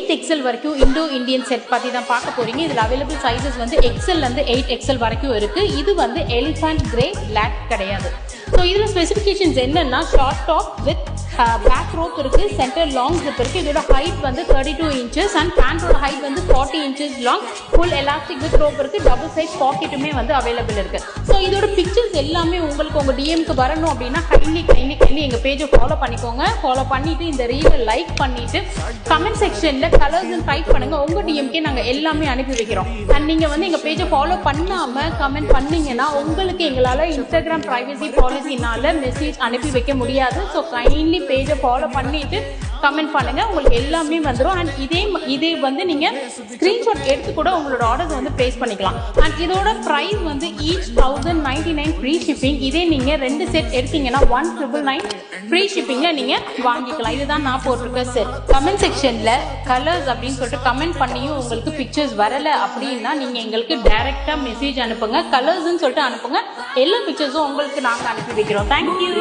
8XL வரைக்கும் Indo Indian set பற்றி தான் பார்க்க போகிறீங்க. இதில் அவைலபிள் சைஸஸ் வந்து XL - 8XL வரைக்கும் இருக்குது. இது வந்து எலிஃபண்ட் கிரே பிளாக் கிடையாது. ஸோ இதில் ஸ்பெசிஃபிகேஷன்ஸ் என்னென்னா short top with back rope இருக்குது, சென்டர் லாங் ஜிப் இருக்குது. இதோட ஹைட் வந்து 32 inches அண்ட் பேண்டோட ஹைட் வந்து 40 inches long. Full elastic with rope இருக்குது. டபுள் சைட் பாக்கெட்டுமே வந்து அவைலபிள் இருக்குது. ஸோ இதோட பிக்சர்ஸ் எல்லாமே உங்களுக்கு உங்கள் டிஎம்க்கு வரணும் அப்படின்னா கைண்ட்லி எங்கள் பேஜை ஃபாலோ பண்ணிக்கோங்க. ஃபாலோ பண்ணிவிட்டு இந்த ரீலை லைக் பண்ணிவிட்டு கமெண்ட் செக்ஷனில் கலர்ஸ் டைப் பண்ணுங்கள். உங்கள் டிஎம்கே நாங்கள் எல்லாமே அனுப்பி வைக்கிறோம். அண்ட் நீங்கள் வந்து எங்கள் பேஜை ஃபாலோ பண்ணாமல் கமெண்ட் பண்ணிங்கன்னா உங்களுக்கு எங்களால் இன்ஸ்டாகிராம் ப்ரைவசி பாலிசினால் மெசேஜ் அனுப்பி வைக்க முடியாது. ஸோ கைண்ட்லி பேஜை ஃபாலோ பண்ணிவிட்டு கமெண்ட் பண்ணுங்கள். உங்களுக்கு எல்லாமே வந்துடும். அண்ட் இதே வந்து நீங்கள் ஸ்க்ரீன்ஷாட் எடுத்து கூட உங்களோட ஆர்டர்ஸ் வந்து ப்ளேஸ் பண்ணிக்கலாம். அண்ட் இதோட ப்ரைஸ் வந்து ஈச் 1099 ஃப்ரீ ஷிப்பிங். இதே நீங்கள் 2 செட் எடுத்தீங்கன்னா 1999 ஃப்ரீ ஷிப்பிங்கில் நீங்கள் வாங்கிக்கலாம். இதுதான் நான் போட்டிருக்க செட். கமெண்ட் செக்ஷனில் கலர்ஸ் அப்படின்னு சொல்லிட்டு கமெண்ட் பண்ணியும் உங்களுக்கு பிக்சர்ஸ் வரலை அப்படின்னா நீங்கள் எங்களுக்கு டைரெக்டாக மெசேஜ் அனுப்புங்க. கலர்ஸ்ன்னு சொல்லிட்டு அனுப்புங்க. எல்லா பிக்சர்ஸும் உங்களுக்கு நாங்கள் அனுப்பி வைக்கிறோம். தேங்க்யூ.